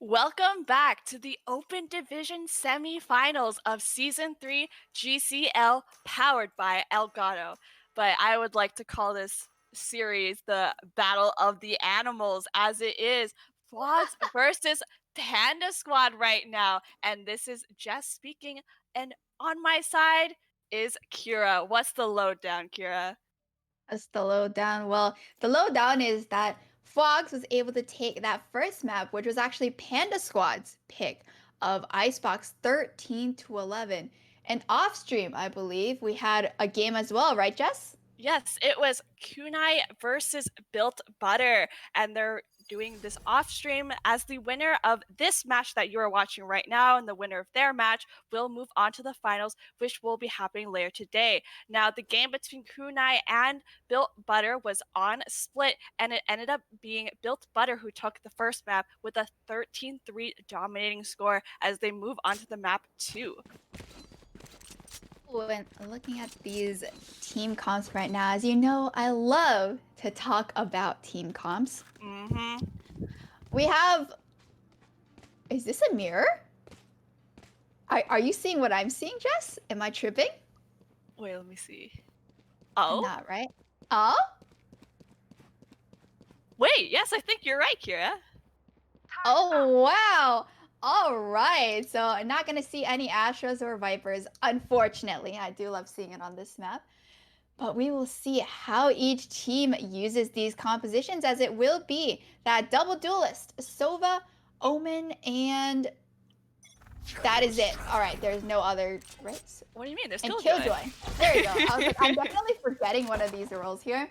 Welcome back to the Open Division semifinals of Season 3 GCL powered by Elgato. But I would like to call this series the Battle of the Animals, as it is Fwogs versus Panda Squad right now. And this is Jess speaking. And on my side is Kira. What's the lowdown, Kira? That's the lowdown. Well, the lowdown is that Fox was able to take that first map, which was actually Panda Squad's pick of Icebox 13 to 11. And off stream, I believe, we had a game as well, right, Jess? Yes, it was Kunai versus Built Butter, and they're doing this off stream as the winner of this match that you are watching right now, and the winner of their match will move on to the finals, which will be happening later today. Now, the game between Kunai and Built Butter was on split, and it ended up being Built Butter who took the first map with a 13-3 dominating score as they move on to the map 2. When looking at these team comps right now, as you know, I love to talk about team comps. Mm-hmm. We have, is this a mirror? Are you seeing what I'm seeing, Jess? Am I tripping? Wait, let me see. Oh? Not right. Oh? Wait, yes, I think you're right, Kira. Oh, wow. All right. So I'm not going to see any Astros or Vipers, unfortunately. I do love seeing it on this map. But we will see how each team uses these compositions, as it will be that double duelist, Sova, Omen, and that is it. All right, there's no other, right? What do you mean? There's And Killjoy. Killjoy. There you go. I was like, I'm definitely forgetting one of these roles here.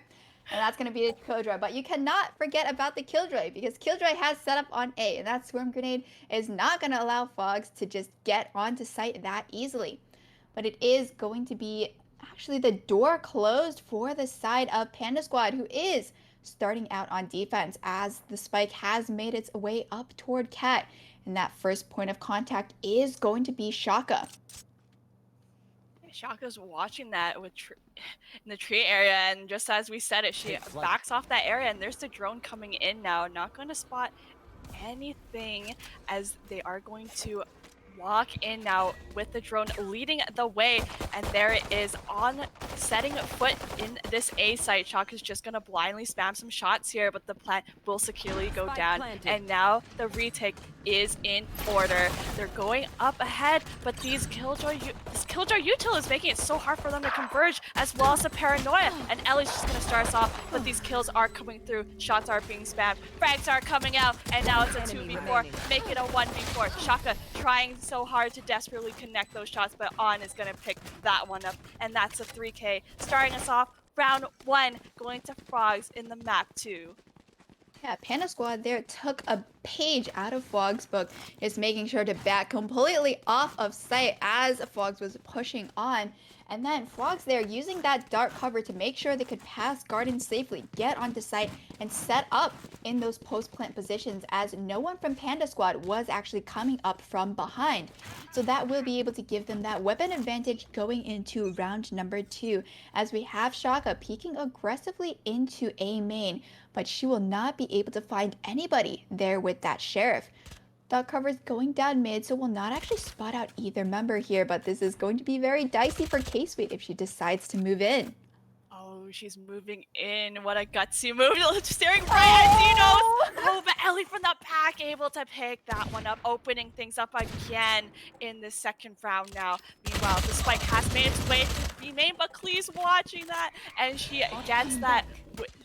And that's going to be the Killjoy. But you cannot forget about the Killjoy, because Killjoy has set up on A. And that Swarm Grenade is not going to allow Fwogs to just get onto site that easily. But it is going to be actually the door closed for the side of Panda Squad, who is starting out on defense, as the spike has made its way up toward Cat. And that first point of contact is going to be Shaka. Shaka's watching that with in the tree area, and just as we said it, she backs off that area, and there's the drone coming in now. Not going to spot anything, as they are going to walk in now with the drone leading the way, and there it is on setting foot in this A site. Shock is just gonna blindly spam some shots here, but the plant will securely go down, and now the retake is in order. They're going up ahead, but this Killjoy util is making it so hard for them to converge, as well as the paranoia, and Ellie's just gonna start us off, but these kills are coming through, shots are being spammed, frags are coming out, and now it's a 2v4, make it a 1v4. Shaka trying so hard to desperately connect those shots, but On is going to pick that one up, and that's a 3K. Starting us off, round 1, going to Frogs in the map 2. Yeah, Panda Squad there took a page out of Fog's book, just making sure to back completely off of sight as Fogs was pushing on. And then Frogs there using that dark cover to make sure they could pass Garden safely, get onto site, and set up in those post-plant positions, as no one from Panda Squad was actually coming up from behind. So that will be able to give them that weapon advantage going into round number 2, as we have Shaka peeking aggressively into A main, but she will not be able to find anybody there with that Sheriff. Dot cover's going down mid, so will not actually spot out either member here, but this is going to be very dicey for K-Sweet if she decides to move in. Oh, she's moving in. What a gutsy move. Staring right at Dinos. Oh, but Ellie from the pack able to pick that one up, opening things up again in the second round now. Meanwhile, the spike has made its way to B main, but Klee's watching that, and she gets that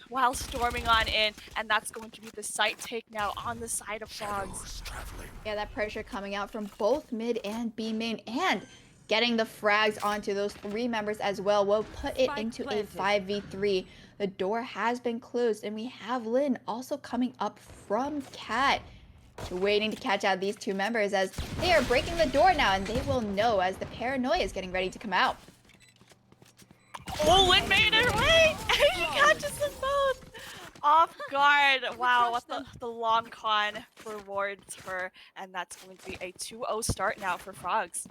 while storming on in, and that's going to be the site take now on the side of Frogs. Yeah, that pressure coming out from both mid and B main, and getting the frags onto those 3 members as well will put it into a 5v3. The door has been closed, and we have Lynn also coming up from Cat. Waiting to catch out these 2 members, as they are breaking the door now, and they will know as the paranoia is getting ready to come out. Oh, Lynn made it right! He catches them both! Off guard. Wow, what the long con rewards her, and that's going to be a 2-0 start now for Frogs.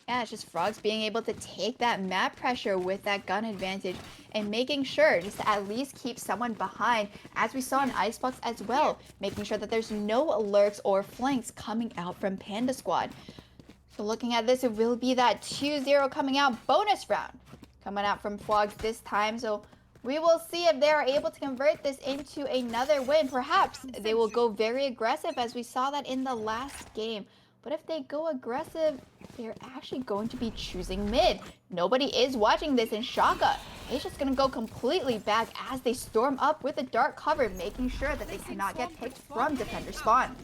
Yeah, it's just Frogs being able to take that map pressure with that gun advantage and making sure just to at least keep someone behind, as we saw in Icebox as well, making sure that there's no lurks or flanks coming out from Panda Squad. So looking at this, it will be that 2-0 coming out bonus round coming out from Fwogs this time. So we will see if they are able to convert this into another win. Perhaps they will go very aggressive as we saw that in the last game. But if they go aggressive, they're actually going to be choosing mid. Nobody is watching this, and Shaka is just going to go completely back as they storm up with a dark cover, making sure that they cannot get picked from defender spawn.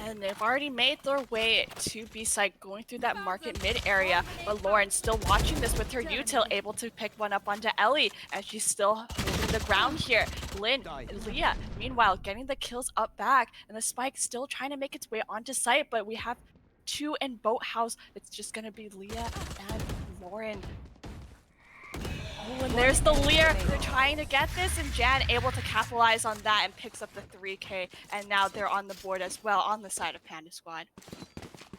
And they've already made their way to B-side, going through that market mid area. But Lauren still watching this with her util, able to pick one up onto Ellie, as she's still holding the ground here. Lynn and Leah, meanwhile, getting the kills up back, and the spike still trying to make its way onto site. But we have two in Boathouse. It's just going to be Leah and Lauren. Oh, and there's the Lear. They're trying to get this, and Jan able to capitalize on that and picks up the 3K. And now they're on the board as well on the side of Panda Squad.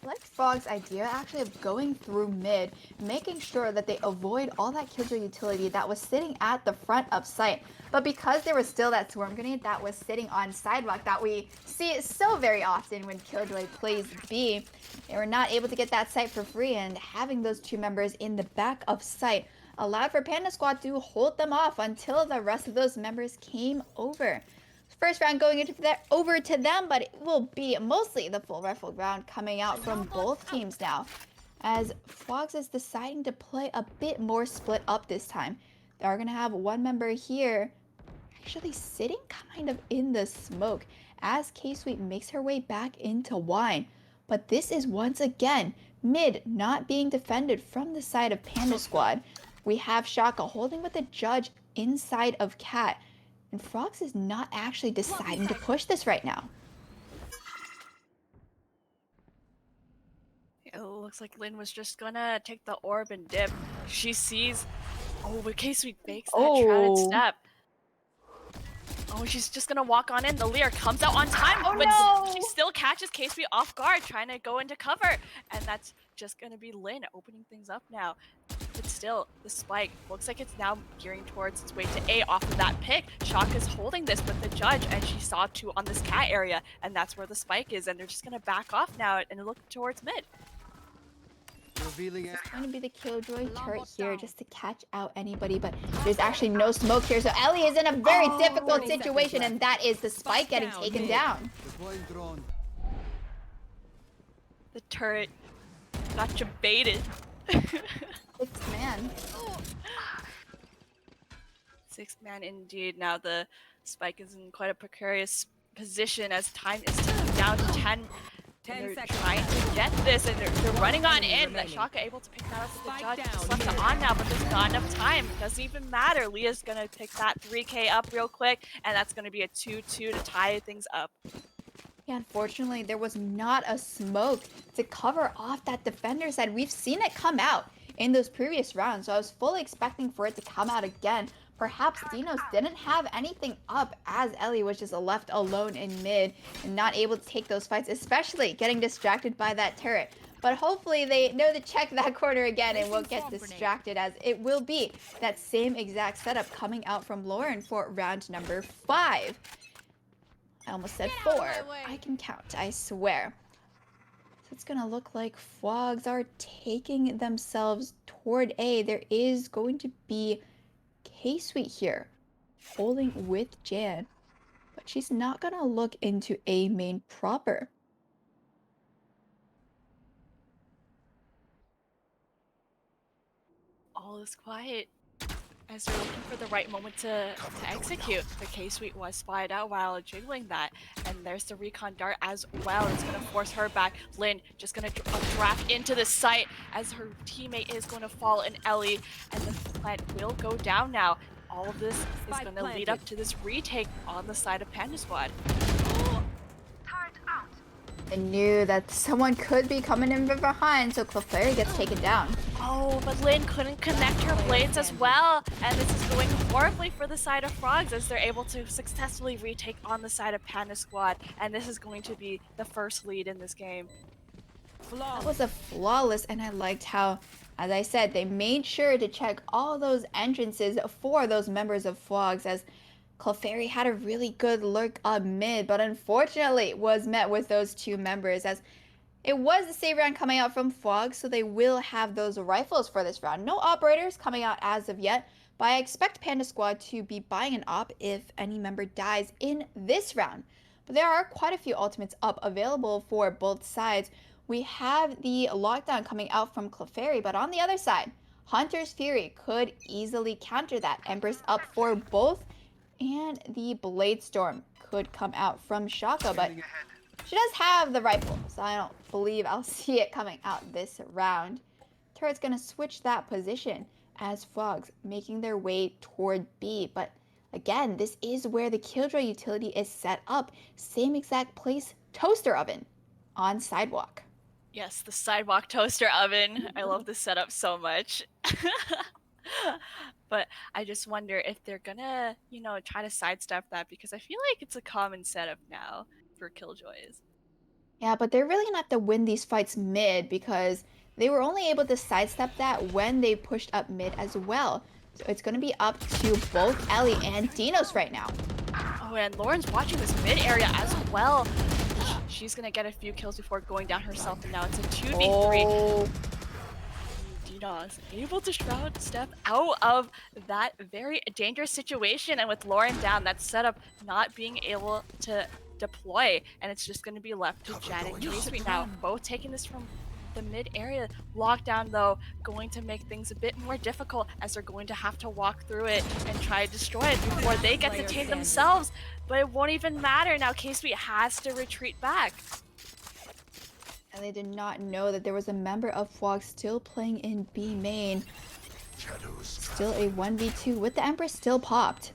I like Frog's idea actually of going through mid, making sure that they avoid all that Killjoy utility that was sitting at the front of site. But because there was still that Swarm Grenade that was sitting on sidewalk that we see so very often when Killjoy plays B, they were not able to get that site for free, and having those two members in the back of site allowed for Panda Squad to hold them off until the rest of those members came over. First round going over to them, but it will be mostly the full rifle round coming out from both teams now, as Fwogs is deciding to play a bit more split up this time. They are going to have one member here actually sitting kind of in the smoke as K-Sweet makes her way back into Wine. But this is once again mid not being defended from the side of Panda Squad. We have Shaka holding with the Judge inside of Cat, and Frogs is not actually deciding to push this right now. It looks like Lynn was just gonna take the orb and dip. She sees, oh, in case we makes that shrouded step. Oh, she's just gonna walk on in. The Lear comes out on time, but she still catches Casey off guard, trying to go into cover. And that's just gonna be Lynn opening things up now. But still, the spike looks like it's now gearing towards its way to A off of that pick. Shaka's holding this with the Judge, and she saw two on this cat area, and that's where the spike is. And they're just gonna back off now and look towards mid. It's going to be the Killjoy turret here just to catch out anybody, but there's actually no smoke here, so Ellie is in a very difficult situation, and that is the spike getting taken down. The turret got you baited. 6-man. 6-man indeed. Now the spike is in quite a precarious position as time is ticking down to 10. And they're trying to get this, and they're running on in. That Shaka able to pick that up with the Judge. Just left it on now, but there's not enough time. Doesn't even matter. Leah's gonna pick that 3K up real quick, and that's gonna be a 2-2 to tie things up. Yeah, unfortunately, there was not a smoke to cover off that defender side. We've seen it come out in those previous rounds, so I was fully expecting for it to come out again. Perhaps Dinos didn't have anything up as Ellie was just left alone in mid and not able to take those fights, especially getting distracted by that turret. But hopefully they know to check that corner again and won't get distracted, as it will be that same exact setup coming out from Lauren for round number 5. I almost said 4. I can count, I swear. So it's going to look like Fwogs are taking themselves toward A. There is going to be K-Sweet here, holding with Jan, but she's not gonna look into A main proper. All is quiet as they're looking for the right moment to execute. The K-Sweet was spied out while jiggling that, and there's the recon dart as well. It's gonna force her back. Lynn just gonna draft into the site as her teammate is going to fall in Ellie, and the plant will go down now. All of this is going to lead up to this retake on the side of Panda Squad. I knew that someone could be coming in from behind, so Clefairy gets taken down. Oh, but Lynn couldn't connect her blades as well, and this is going horribly for the side of Frogs as they're able to successfully retake on the side of Panda Squad, and this is going to be the first lead in this game. That was a flawless, and I liked how, as I said, they made sure to check all those entrances for those members of Fwogs, as Clefairy had a really good lurk up mid, but unfortunately was met with those two members, as it was the save round coming out from Fwogs, so they will have those rifles for this round. No operators coming out as of yet, but I expect Panda Squad to be buying an op if any member dies in this round. But there are quite a few ultimates up available for both sides. We have the lockdown coming out from Clefairy, but on the other side, Hunter's Fury could easily counter that. Empress up for both, and the Blade Storm could come out from Shaka, but she does have the rifle, so I don't believe I'll see it coming out this round. Turret's gonna switch that position as Fwogs making their way toward B, but again, this is where the Killjoy utility is set up. Same exact place, toaster oven on sidewalk. Yes, the sidewalk toaster oven. I love this setup so much. But I just wonder if they're gonna, try to sidestep that, because I feel like it's a common setup now for Killjoys. Yeah, but they're really gonna have to win these fights mid, because they were only able to sidestep that when they pushed up mid as well. So it's gonna be up to both Ellie and Dinos right now. Oh, and Lauren's watching this mid area as well. She's gonna get a few kills before going down herself, and now it's a 2v3. Oh. Dinos able to shroud step out of that very dangerous situation, and with Lauren down, that setup not being able to deploy, and it's just going to be left to Jan and Casey now, both taking this from the mid area. Lockdown, though, going to make things a bit more difficult, as they're going to have to walk through it and try to destroy it before they get to take themselves. But it won't even matter now. Casey has to retreat back. And they did not know that there was a member of Fwogs still playing in B main. Still a 1v2 with the Empress still popped.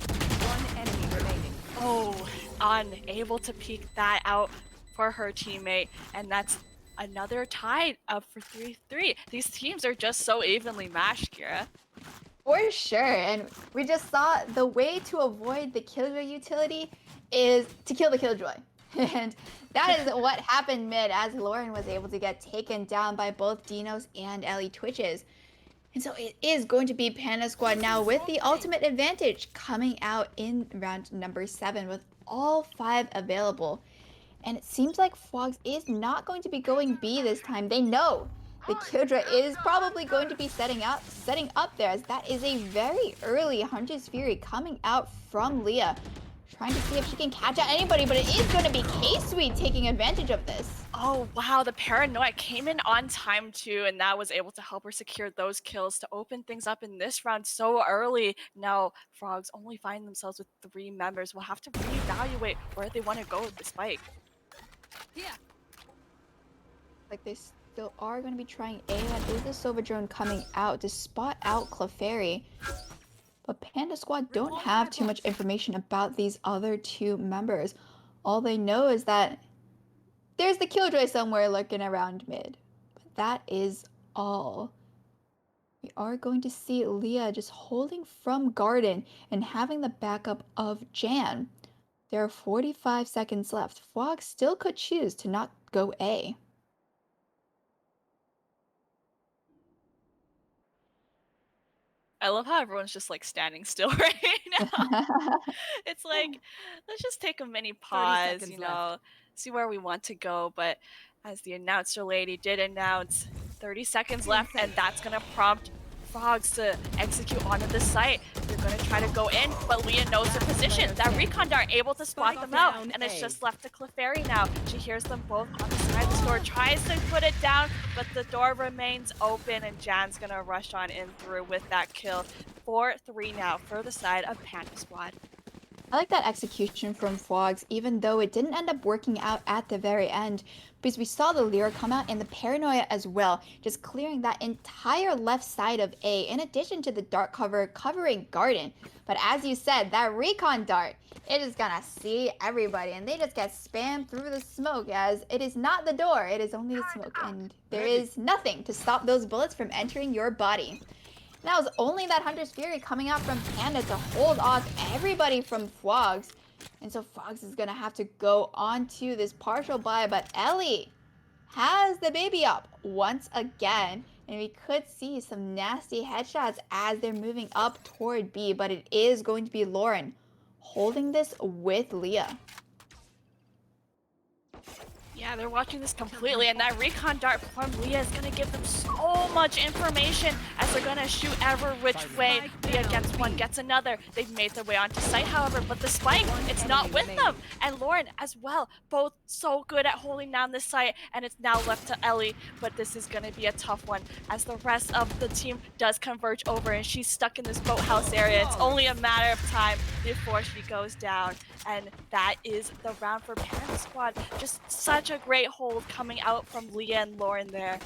One enemy remaining. Oh, unable to peek that out for her teammate, and that's another tie up for 3-3. These teams are just so evenly matched, Kira. For sure, and we just saw the way to avoid the Killjoy utility is to kill the Killjoy. And that is what happened mid, as Lauren was able to get taken down by both Dinos and Ellie Twitches. And so it is going to be Panda Squad now with the ultimate advantage coming out in round number 7 with all 5 available. And it seems like Fwogs is not going to be going B this time. They know the Killjoy is probably going to be setting up there, as that is a very early Hunter's Fury coming out from Leah. Trying to see if she can catch out anybody, but it is going to be K-Sweet taking advantage of this. Oh, wow, the paranoia came in on time too, and that was able to help her secure those kills to open things up in this round so early. Now, Fwogs only find themselves with 3 members. We'll have to reevaluate where they want to go with the spike. Yeah. Like, they still are going to be trying A, and is the Silver Drone coming out to spot out Clefairy. But Panda Squad don't have too much information about these other 2 members. All they know is that there's the Killjoy somewhere lurking around mid. But that is all. We are going to see Leah just holding from Garden and having the backup of Jan. There are 45 seconds left. Fwogs still could choose to not go A. I love how everyone's just like standing still right now. It's like, let's just take a mini pause, see where we want to go. But as the announcer lady did announce, 30 seconds left, and that's going to prompt Fwogs to execute onto the site. They're going to try to go in, but Leah knows her position. That recon dart able to spot them out, and it's just left to Clefairy now. She hears them both on the side of the door, tries to put it down, but the door remains open, and Jan's going to rush on in through with that kill. 4-3 now for the side of Panda Squad. I like that execution from Fwogs, even though it didn't end up working out at the very end, because we saw the Lyra come out and the Paranoia as well, just clearing that entire left side of A, in addition to the dart cover covering Garden. But as you said, that recon dart, it is gonna see everybody, and they just get spammed through the smoke, as it is not the door, it is only the smoke, and there is nothing to stop those bullets from entering your body. That was only that Hunter's Fury coming out from Panda to hold off everybody from Fwogs. And so Fwogs is going to have to go onto this partial buy, but Ellie has the baby up once again. And we could see some nasty headshots as they're moving up toward B, but it is going to be Lauren holding this with Leah. Yeah, they're watching this completely, and that recon dart from Leah is going to give them so much information as they're going to shoot ever which way. Leah gets one, gets another. They've made their way onto site, however, but the spike, it's not with them. And Lauren as well, both so good at holding down this site, and it's now left to Ellie, but this is going to be a tough one as the rest of the team does converge over, and she's stuck in this boathouse area. It's only a matter of time before she goes down, and that is the round for Panda Squad. Just such a great hold coming out from Leah and Lauren there.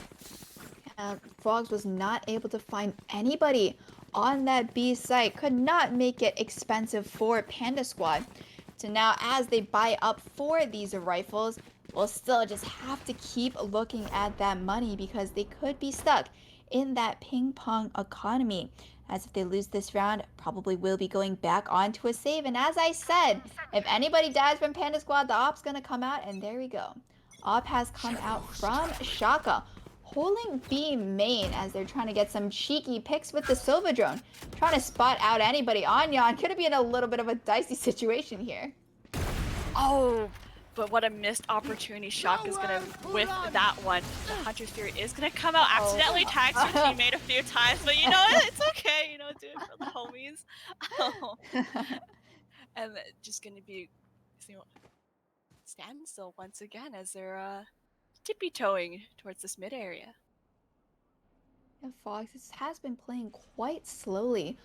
Fwogs was not able to find anybody on that B site. Could not make it expensive for Panda Squad. So now as they buy up for these rifles, we'll still just have to keep looking at that money because they could be stuck in that ping pong economy. As if they lose this round, probably will be going back onto a save. And as I said, if anybody dies from Panda Squad, the op's gonna come out, and there we go. Op has come out from Shaka, holding B main as they're trying to get some cheeky picks with the Silva drone. Trying to spot out anybody on Yon. Could have been a little bit of a dicey situation here. Oh, but what a missed opportunity. Shock is gonna whiff that one. The Hunter's Fury is gonna come out, accidentally tags her teammate a few times, but you know, it's okay, you know, do it for the homies. And just gonna be, you know, standstill once again as they're tippy-toeing towards this mid area. And Fwogs has been playing quite slowly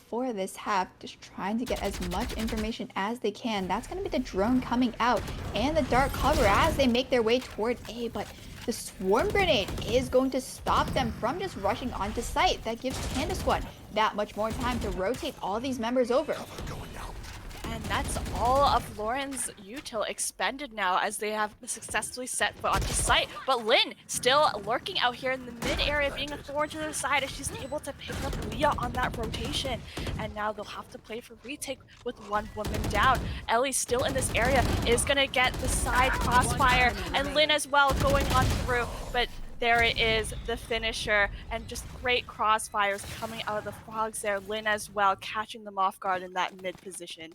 for this half, just trying to get as much information as they can. That's going to be the drone coming out and the dark cover as they make their way toward A, but the swarm grenade is going to stop them from just rushing onto site. That gives Panda Squad that much more time to rotate all these members over. And that's all of Lauren's util expended now as they have successfully set foot onto site. But Lynn still lurking out here in the mid area, being a thorn to the side as she's able to pick up Leah on that rotation. And now they'll have to play for retake with one woman down. Ellie still in this area is going to get the side crossfire, and Lynn as well going on through. But there it is, the finisher, and just great crossfires coming out of the Fwogs there. Lynn as well catching them off guard in that mid position.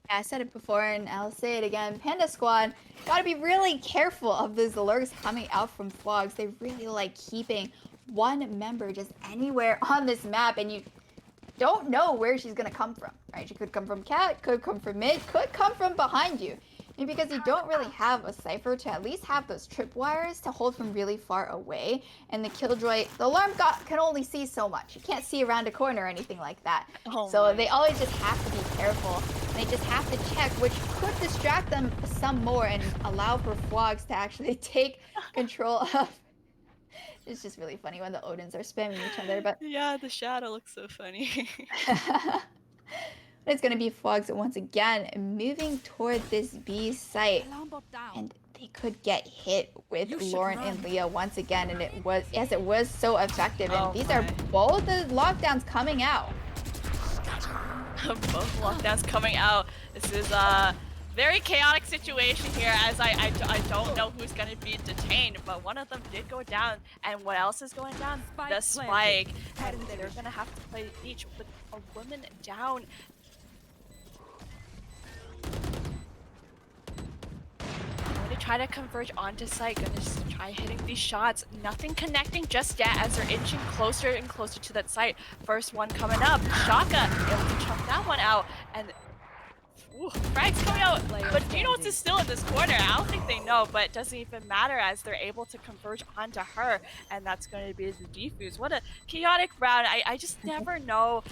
I said it before and I'll say it again. Panda Squad gotta be really careful of those lurks coming out from Fwogs. They really like keeping one member just anywhere on this map, and you don't know where she's gonna come from, right? She could come from cat, could come from mid, could come from behind you. And because you don't really have a cipher to at least have those tripwires to hold from really far away, and the Killjoy, the alarm can only see so much. You can't see around a corner or anything like that. So they always just have to be careful. And they just have to check, which could distract them some more and allow for Fwogs to actually take control of. It's just really funny when the Odins are spamming each other, but yeah, the shadow looks so funny. It's going to be Fwogs once again moving toward this B site, and they could get hit with Lauren and Leah once again, and it was so effective. And these are both the lockdowns coming out. Both lockdowns coming out. This is a very chaotic situation here, as I don't know who's going to be detained, but one of them did go down. And what else is going down? The spike. And they're going to have to play each with a woman down. Going to try to converge onto site. Going to just try hitting these shots. Nothing connecting just yet as they're inching closer and closer to that site. First one coming up. Shaka able to chunk that one out. And ooh, frags coming out. But do you know what's still in this corner? I don't think they know, but it doesn't even matter as they're able to converge onto her. And that's going to be the defuse. What a chaotic round. I just never know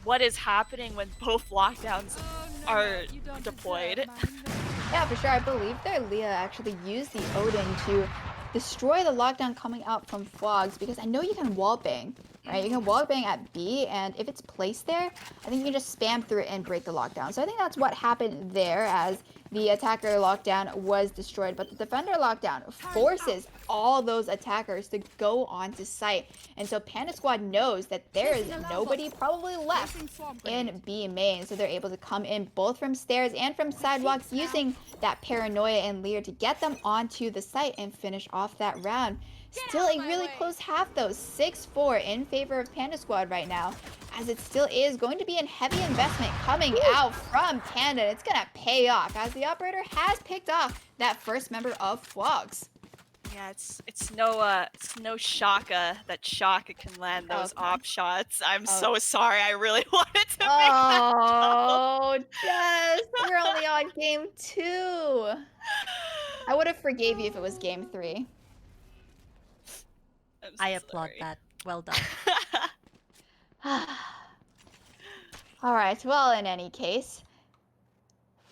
what is happening when both lockdowns are deployed. Yeah, for sure. I believe that Leah actually used the Odin to destroy the lockdown coming out from Fwogs, because I know you can wallbang, right? You can wallbang at B, and if it's placed there, I think you can just spam through it and break the lockdown. So I think that's what happened there, as the attacker lockdown was destroyed, but the defender lockdown forces all those attackers to go onto site. And so Panda Squad knows that there is nobody probably left in B main, so they're able to come in both from stairs and from sidewalks using that paranoia and Lear to get them onto the site and finish off that round. Still a really close half though, 6-4 in favor of Panda Squad right now, as it still is going to be a heavy investment coming out from Panda. It's gonna pay off as the operator has picked off that first member of Fwogs. Yeah, it's no Shaka that Shaka can land those op shots. I'm so sorry. I really wanted to make that Oh, Jess, we're only on game 2. I would have forgave you if it was game 3. I applaud that. Well done. Alright, well, in any case,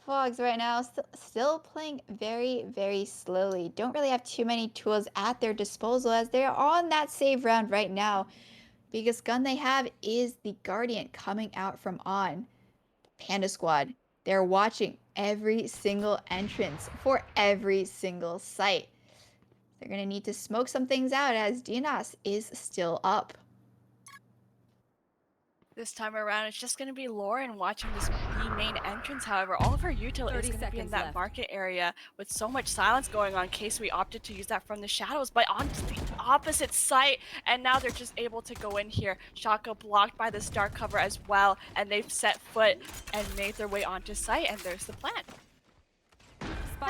Fwogs right now still playing very, very slowly. Don't really have too many tools at their disposal as they're on that save round right now. Biggest gun they have is the Guardian coming out from on. Panda Squad, they're watching every single entrance for every single site. They're going to need to smoke some things out as Dinas is still up. This time around, it's just going to be Lauren watching this B main entrance. However, all of her util is going to be in that market area with so much silence going on in case we opted to use that from the shadows, but onto the opposite site. And now they're just able to go in here. Shaka blocked by this dark cover as well, and they've set foot and made their way onto site, and there's the plant.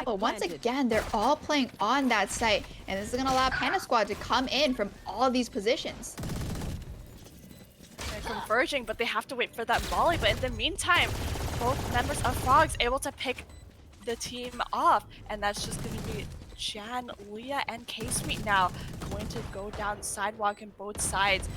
But once again, they're all playing on that site, and this is going to allow Panda Squad to come in from all these positions. Converging, but they have to wait for that volley. But in the meantime, both members of Fwogs able to pick the team off, and that's just going to be Jan, Leah, and K-Sweet now going to go down sidewalk in both sides.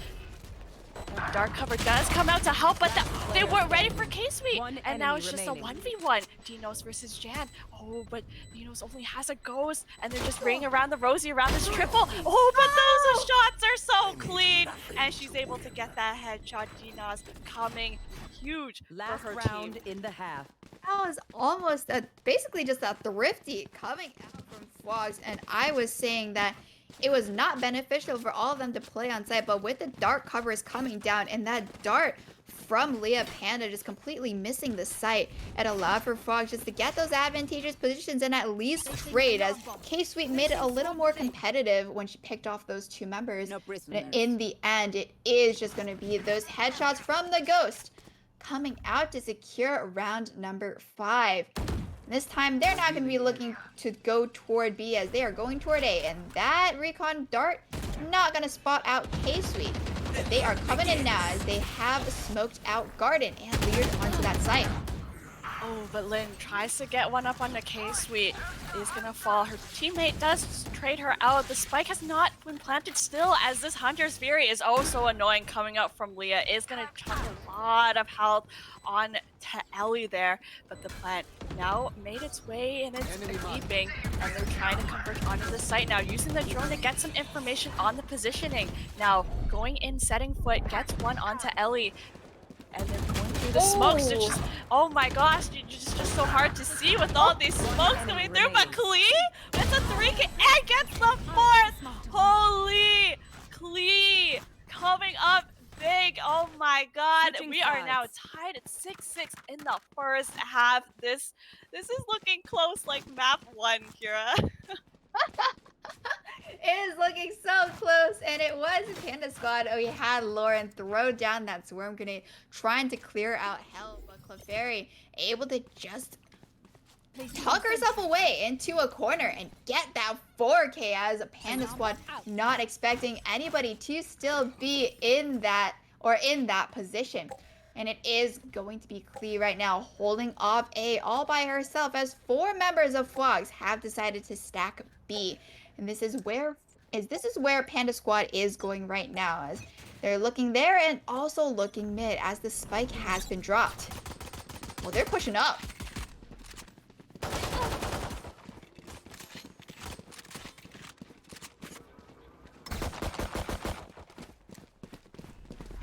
The dark cover does come out to help, but they weren't ready for K-Sweet, and now it's just a 1v1. Dinos versus Jan. Oh, but Dinos only has a ghost, and they're just ringing around the Rosie around this triple. Oh, but those shots are so clean, and she's able to get that headshot. Dinos coming huge Last for her round team. in the half. That was almost basically just a thrifty coming out from Fwogs, and I was saying that it was not beneficial for all of them to play on site, but with the dark covers coming down and that dart from Leah Panda just completely missing the site, it allowed for Fwogs just to get those advantageous positions and at least trade, as K-Sweet made it a little more competitive when she picked off those two members. And in the end, it is just going to be those headshots from the Ghost coming out to secure round number 5. This time, they're not going to be looking to go toward B as they are going toward A. And that recon dart, not going to spot out K-Sweet. But they are coming in now as they have smoked out Garden and Leard onto that site. Oh, but Lynn tries to get one up on the K-Sweet. Is gonna fall. Her teammate does trade her out. The spike has not been planted still, as this Hunter's Fury is oh so annoying coming up from Leah. Is gonna chunk a lot of health on to Ellie there, but the plant now made its way and it's beeping, and they're trying to convert onto the site now, using the drone to get some information on the positioning. Now going in, setting foot, gets one onto Ellie. And they're going through the smokes. It's just, oh my gosh, it's just so hard to see with all these smokes coming through. But Klee with a 3K and gets the 4th. Holy, Klee coming up big. Oh my god. We are now tied at 6-6 in the first half. This is looking close like map 1, Kira. It is looking so close, and it was Panda Squad. We had Lauren throw down that swarm grenade, trying to clear out hell, but Clefairy able to just tuck herself away into a corner and get that 4K as a Panda Squad not expecting anybody to still be in that position. And it is going to be Klee right now holding off A all by herself as 4 members of Fwogs have decided to stack B. And this is where Panda Squad is going right now, as they're looking there and also looking mid as the spike has been dropped. Well, they're pushing up.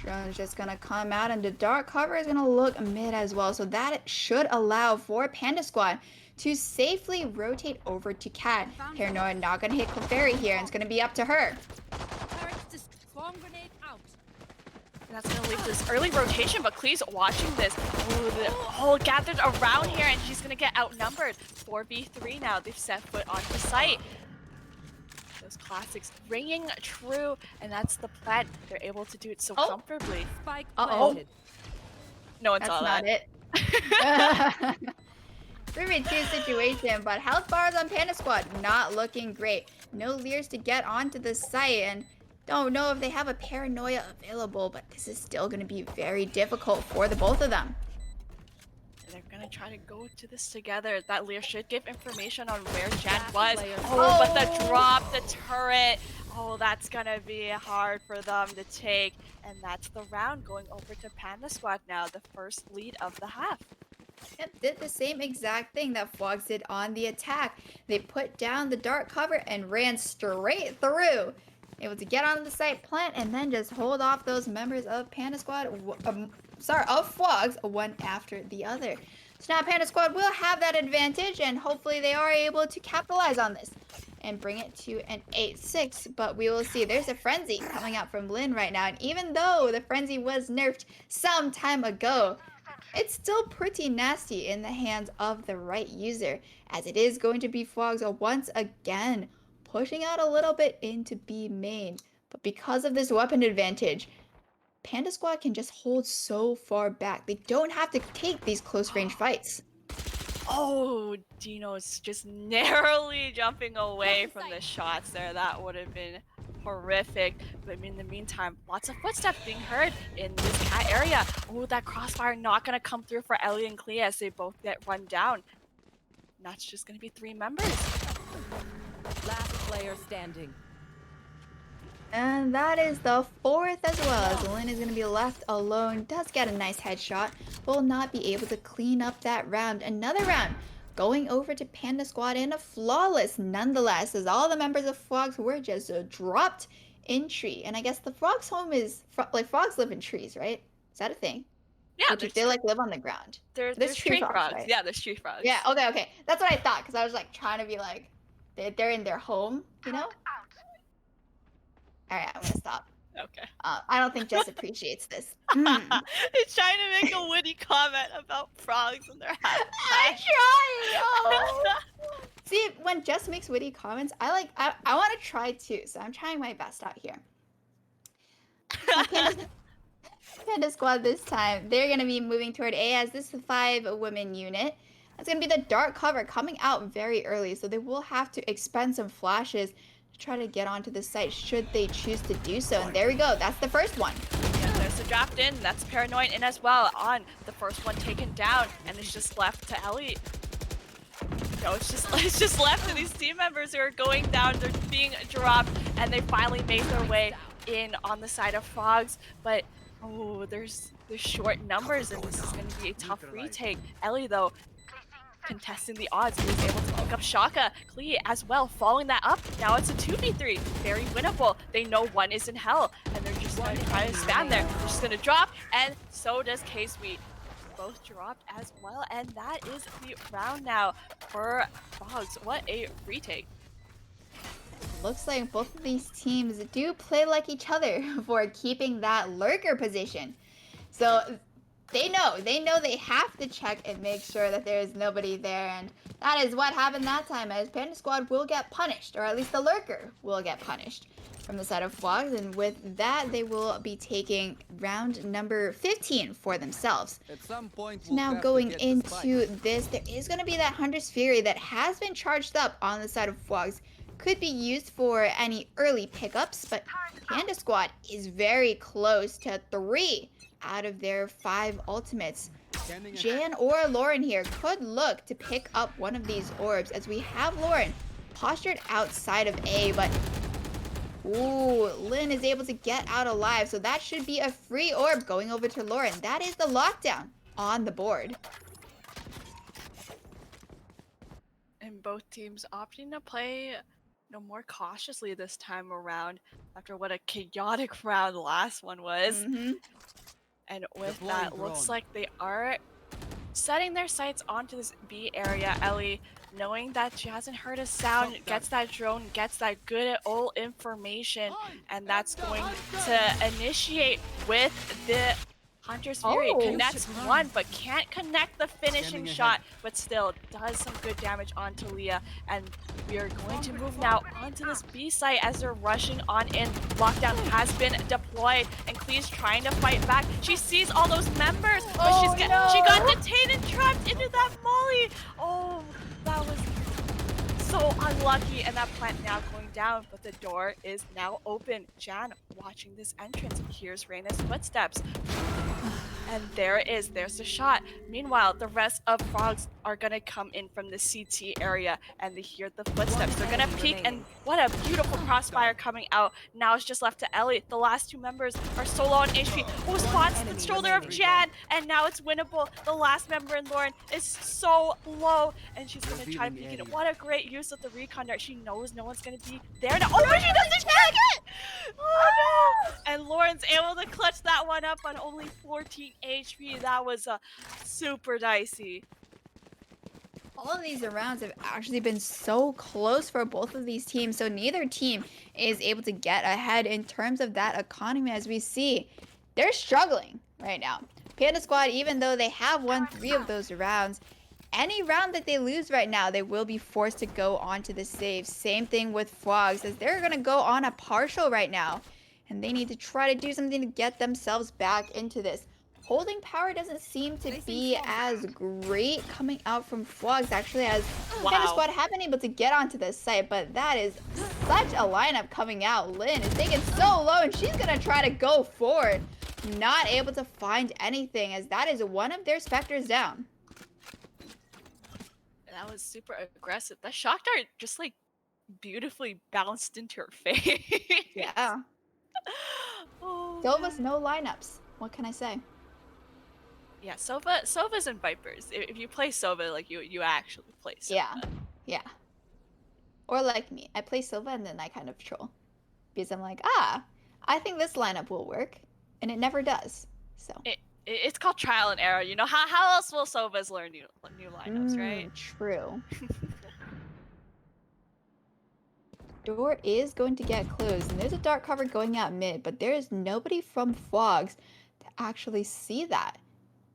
Drone is just gonna come out, and the dark cover is gonna look mid as well. So that should allow for Panda Squad to safely rotate over to Cat. Paranoia not gonna hit Clefairy here, and it's gonna be up to her. Swarm grenade out. And that's gonna lead to this early rotation, but Klee's watching this. Oh, the whole gathered around here, and she's gonna get outnumbered. 4v3 now. They've set foot onto site. Those classics ringing true, and that's the plant. They're able to do it so comfortably. Spike Uh-oh. planted. No one That's saw not that. it. 3v2 situation, but health bars on Panda Squad not looking great. No Leers to get onto the site, and don't know if they have a Paranoia available, but this is still going to be very difficult for the both of them. They're gonna try to go to this together. That Lear should give information on where Jen Last was. player Oh, but the drop, the turret. Oh, that's gonna be hard for them to take. And that's the round going over to Panda Squad now, the first lead of the half. Yep, did the same exact thing that Fwogs did on the attack. They put down the dark cover and ran straight through. Able to get onto the site, plant, and then just hold off those members of Panda Squad, of Fwogs, one after the other. So now Panda Squad will have that advantage, and hopefully they are able to capitalize on this and bring it to an 8-6. But we will see. There's a Frenzy coming out from Lynn right now, and even though the Frenzy was nerfed some time ago, it's still pretty nasty in the hands of the right user, as it is going to be Fwogs once again pushing out a little bit into B main. But because of this weapon advantage, Panda Squad can just hold so far back. They don't have to take these close range fights. Oh, Dino's just narrowly jumping away from the shots there. That would have been horrific. But in the meantime, lots of footsteps being heard in this cat area. Oh, that crossfire not going to come through for Ellie and Klee as they both get run down. And that's just going to be 3 members. Last player standing. And that is the 4th as well, as Lynn is going to be left alone. Does get a nice headshot, but will not be able to clean up that round. Another round going over to Panda Squad, in a flawless nonetheless, as all the members of Fwogs were just dropped in tree. And I guess the Fwogs home is, like, Fwogs live in trees, right? Is that a thing? Yeah, Or do they like live on the ground? there's tree frogs. Right? Yeah, there's tree frogs. Yeah, okay. That's what I thought, because I was like trying to be like, they're in their home, you know? Alright, I'm gonna stop. Okay. I don't think Jess appreciates this. He's trying to make a witty comment about frogs and their hats. I'm trying! Oh. See, when Jess makes witty comments, I want to try too, so I'm trying my best out here. Panda Squad this time, they're going to be moving toward A, as this is a 5-women unit. It's going to be the dark cover coming out very early, so they will have to expend some flashes to try to get onto the site should they choose to do so. And there we go, that's the first one. Yeah, there's the draft in. That's Paranoid in as well on the first one taken down, and it's just left to Ellie. No, it's just left to these team members who are going down. They're being dropped, and they finally made their way in on the side of Fwogs. But oh, there's short numbers, and this is going to be a tough retake. Ellie, though, contesting the odds, he was able to pick up Shaka. Klee as well, following that up. Now it's a 2v3, very winnable. They know one is in hell, and they're just going to try to stand there. They're just going to drop, and so does K-Sweet. Both dropped as well, and that is the round now for Fwogs. What a retake. Looks like both of these teams do play like each other for keeping that lurker position. So they know they have to check and make sure that there is nobody there, and that is what happened that time, as Panda Squad will get punished, or at least the lurker will get punished from the side of Fwogs, and with that they will be taking round number 15 for themselves. At some point, So now going into this, there is going to be that Hunter's Fury that has been charged up on the side of Fwogs. Could be used for any early pickups, but Panda Squad is very close to 3 out of their 5 ultimates. Jan or Lauren here could look to pick up one of these orbs, as we have Lauren postured outside of A, but ooh, Lynn is able to get out alive, so that should be a free orb going over to Lauren. That is the lockdown on the board. And both teams opting to play no, more cautiously this time around after what a chaotic round the last one was. And with that, looks like they are setting their sights onto this B area. Ellie, knowing that she hasn't heard a sound, gets that drone, gets that good old information, and that's going to initiate with the Hunter's Fury. Oh. Connects one, but can't connect the finishing shot, but still does some good damage onto Leah. And we are going to move now onto this B site as they're rushing on in. Lockdown has been deployed, and Clee's trying to fight back. She sees all those members, but she got detained and trapped into that molly. Oh, that was so unlucky, and that plant now going down, but the door is now open. Jan watching this entrance, hears Reyna's footsteps. And there it is, there's the shot. Meanwhile, the rest of Fwogs are gonna come in from the CT area and they hear the footsteps. They're gonna peek, and what a beautiful crossfire coming out. Now it's just left to Ellie. The last two members are so low on HP. Oh, spots the shoulder of Jan, and now it's winnable. The last member in Lauren is so low, and she's gonna try to peek it. What a great use of the recon dart. She knows no one's gonna be there now. Oh, but she doesn't tag it! Oh no! And Lauren's able to clutch that one up on only 14 HP. That was super dicey. All of these rounds have actually been so close for both of these teams, so neither team is able to get ahead in terms of that economy. As we see, they're struggling right now. Panda Squad, even though they have won 3 of those rounds, any round that they lose right now, they will be forced to go on to the save. Same thing with Fwogs, as they're going to go on a partial right now, and they need to try to do something to get themselves back into this. Holding power doesn't seem to be as great coming out from Fwogs, actually, as Panda Squad have been able to get onto this site, but that is such a lineup coming out. Lynn is taken so low, and she's going to try to go forward. Not able to find anything, as that is one of their Spectres down. That was super aggressive. That shock dart just like beautifully bounced into her face. Yeah. Oh, Silva's no lineups. What can I say? yeah, Sova's and Vipers. If you play Sova, like you actually play Sova. Yeah. Yeah. Or like me. I play Silva and then I kind of troll. Because I'm like, I think this lineup will work. And it never does. So it's called trial and error. You know, how else will Sovas learn new lineups, right? True. Door is going to get closed, and there's a dark cover going out mid, but there is nobody from Fwogs to actually see that.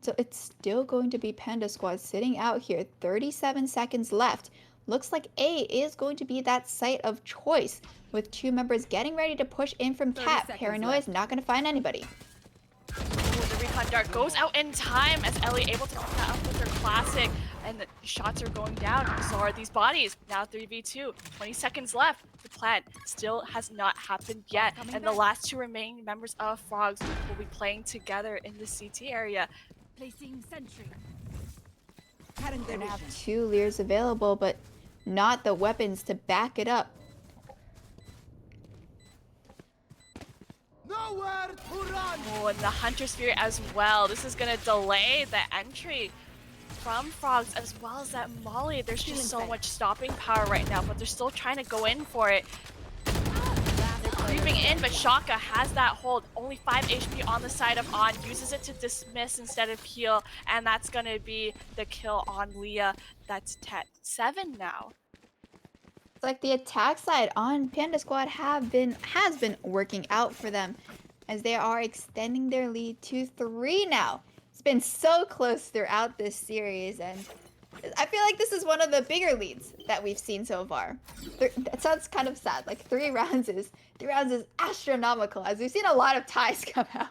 So it's still going to be Panda Squad sitting out here. 37 seconds left. Looks like A is going to be that site of choice, with 2 members getting ready to push in from Cat. Paranoia is not going to find anybody. Ooh, the recon dart goes out in time as Ellie able to pick that up with her classic, and the shots are going down. So are these bodies. Now 3v2, 20 seconds left. The plan still has not happened yet, and the last 2 remaining members of Fwogs will be playing together in the CT area. Placing sentry. They're going to have 2 Lears available, but not the weapons to back it up. Nowhere to run! Oh, and the Hunter's Fury as well. This is going to delay the entry from Fwogs, as well as that Molly. There's just so much stopping power right now, but they're still trying to go in for it. They're creeping in, but Shaka has that hold. Only 5 HP on the side of On. Uses it to dismiss instead of heal, and that's going to be the kill on Leah. That's 7 now. It's like the attack side on Panda Squad has been working out for them, as they are extending their lead to 3 now. It's been so close throughout this series, and I feel like this is one of the bigger leads that we've seen so far. That sounds kind of sad. Like 3 rounds is astronomical, as we've seen a lot of ties come out.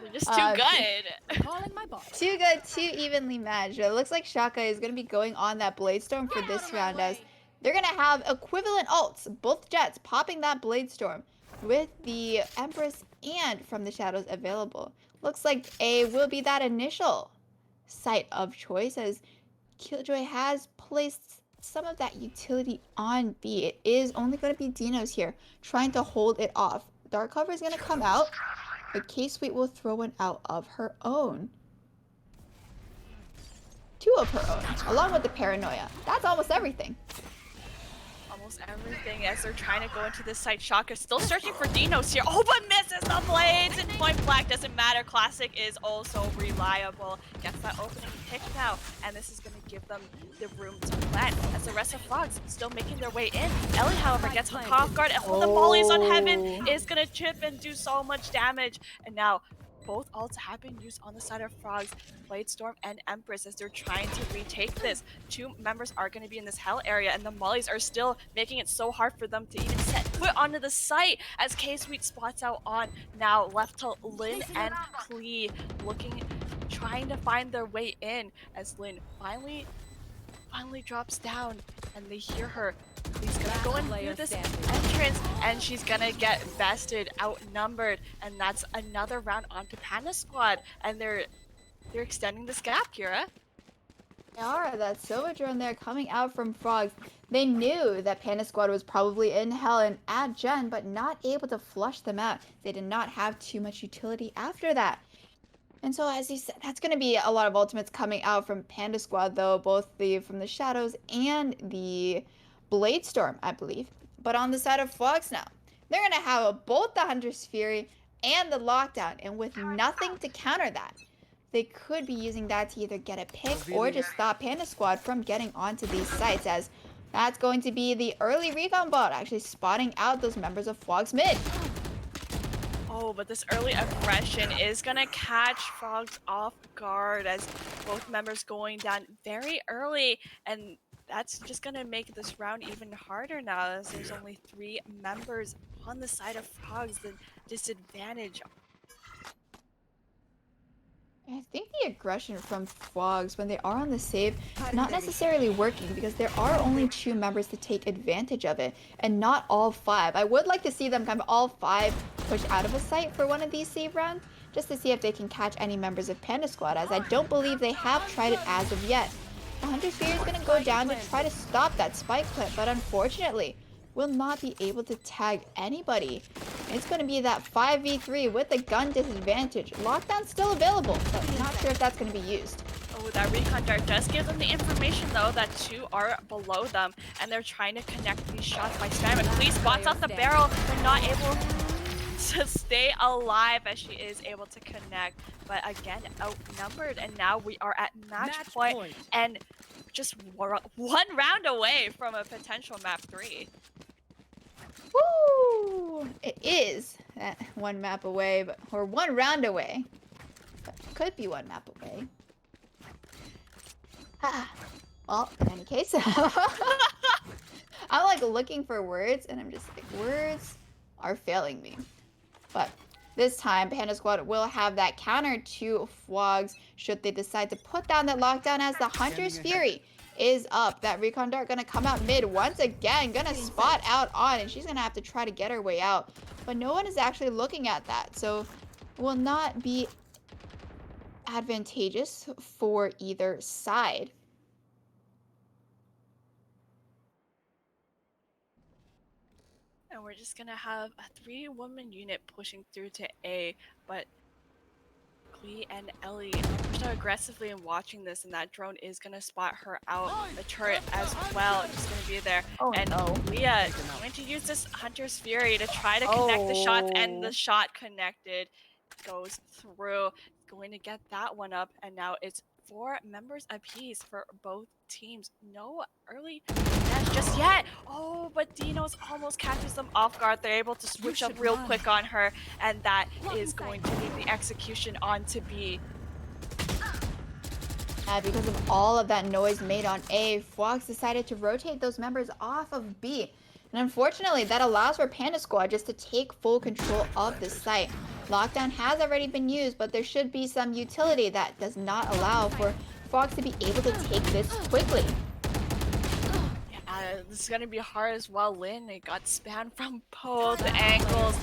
They're just too good. Calling my boss. Too good, too evenly matched. It looks like Shaka is going to be going on that Blade Storm for this round, as they're going to have equivalent ults, both Jets popping that Blade Storm with the Empress and From the Shadows available. Looks like A will be that initial site of choice, as Killjoy has placed some of that utility on B. It is only going to be Dino's here trying to hold it off. Dark cover is going to come out, but K-Sweet will throw one out of her own. 2 of her own, along with the Paranoia. That's almost everything. almost everything as they're trying to go into this site. Shaka still searching for Dinos here. Oh, but misses the blades and point blank. Doesn't matter. Classic is also reliable. Gets that opening pick now, and this is going to give them the room to plant as the rest of Fwogs still making their way in. Ellie, however, gets caught off guard, and the mollies on Heaven is going to chip and do so much damage. And now both ults have been used on the side of Fwogs, Blade Storm and Empress, as they're trying to retake this. Two members are going to be in this hell area, and the mollies are still making it so hard for them to even set foot onto the site as K-Sweet spots out on now left to Lynn and Klee, trying to find their way in as Lynn finally drops down and they hear her. He's gonna go in through this entrance and she's gonna get bested, outnumbered, and that's another round onto Panda Squad, and they're extending this gap, Kira. They are. That Silver drone there coming out from Fwogs. They knew that Panda Squad was probably in hell and at Gen, but not able to flush them out. They did not have too much utility after that. And so, as you said, that's going to be a lot of ultimates coming out from Panda Squad, though, both from the Shadows and the Blade Storm, I believe. But on the side of Fwogs now, they're going to have both the Hunter's Fury and the Lockdown, and with nothing to counter that, they could be using that to either get a pick or just stop Panda Squad from getting onto these sites, as that's going to be the early recon bot actually spotting out those members of Fwogs mid. Oh, but this early aggression is gonna catch Fwogs off guard as both members going down very early, and that's just gonna make this round even harder now as there's only 3 members on the side of Fwogs. The disadvantage. I think the aggression from Fwogs when they are on the save not necessarily working, because there are only 2 members to take advantage of it and not all 5. I would like to see them kind of all 5 push out of a site for one of these save rounds just to see if they can catch any members of Panda Squad, as I don't believe they have tried it as of yet. The Hunter's Fury is going to go down to try to stop that spike clip, but unfortunately will not be able to tag anybody. It's going to be that 5v3 with the gun disadvantage. Lockdown's still available, but not sure if that's going to be used. Oh, that recon dart does give them the information, though, that 2 are below them, and they're trying to connect these shots by spamming. Klee spots out the barrel, but not able to stay alive as she is able to connect. But again, outnumbered, and now we are at match point and just one round away from a potential map 3. Woo! It is that 1 map away, or 1 round away. But could be 1 map away. Well, in any case, I'm like looking for words, and I'm just like, words are failing me. But this time, Panda Squad will have that counter to Fwogs should they decide to put down that lockdown, as the Hunter's Fury is up. That recon dart gonna come out mid once again, gonna spot out on, and she's gonna have to try to get her way out. But no one is actually looking at that, so it will not be advantageous for either side. And we're just gonna have a 3-woman unit pushing through to A, but Klee and Ellie are so aggressively and watching this, and that drone is gonna spot her out. The turret as well, just gonna be there. Oh, and no. Leah going to use this Hunter's Fury to try to connect the shots, and the shot connected, goes through. Going to get that one up, and now it's 4 members apiece for both teams. No early dash just yet. Oh, but Dinos almost catches them off guard. They're able to switch up real quick on her, and that is going to leave the execution on to B. Because of all of that noise made on A, Fwogs decided to rotate those members off of B. And unfortunately, that allows for Panda Squad just to take full control of the site. Lockdown has already been used, but there should be some utility that does not allow for Fwogs to be able to take this quickly. Yeah, this is going to be hard as well. Lynn, it got spammed from both angles.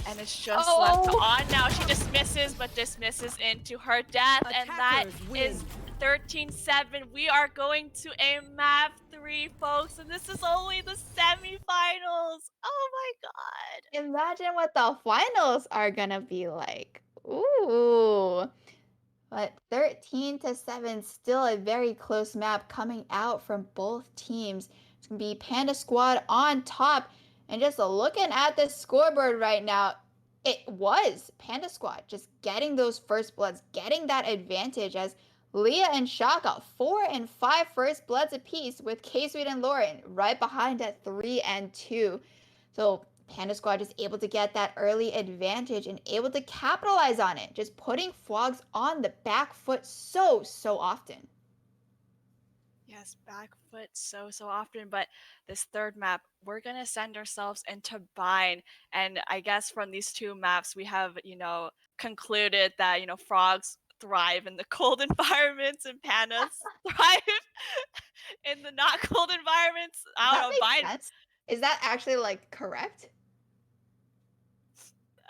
And it's just left on now. She dismisses, but dismisses into her death. And that is 13-7. We are going to a map 3, folks. And this is only the semifinals. Oh my god. Imagine what the finals are gonna be like. Ooh. But 13-7, still a very close map coming out from both teams. It's going to be Panda Squad on top. And just looking at the scoreboard right now, it was Panda Squad just getting those first bloods, getting that advantage as Leah and Shaka 4 and 5 first bloods apiece with K-Sweet and Lauren right behind at 3 and 2. So Panda Squad just able to get that early advantage and able to capitalize on it, just putting Fwogs on the back foot so often. Yes, back foot so often, but this third map, we're gonna send ourselves into bind. And I guess from these two maps, we have, concluded that, frogs thrive in the cold environments and pandas thrive in the not cold environments. I That don't know, makes bind. sense. Is that actually like correct?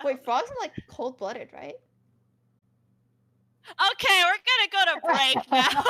Wait, frogs are like cold-blooded, right? Okay, we're gonna go to break now.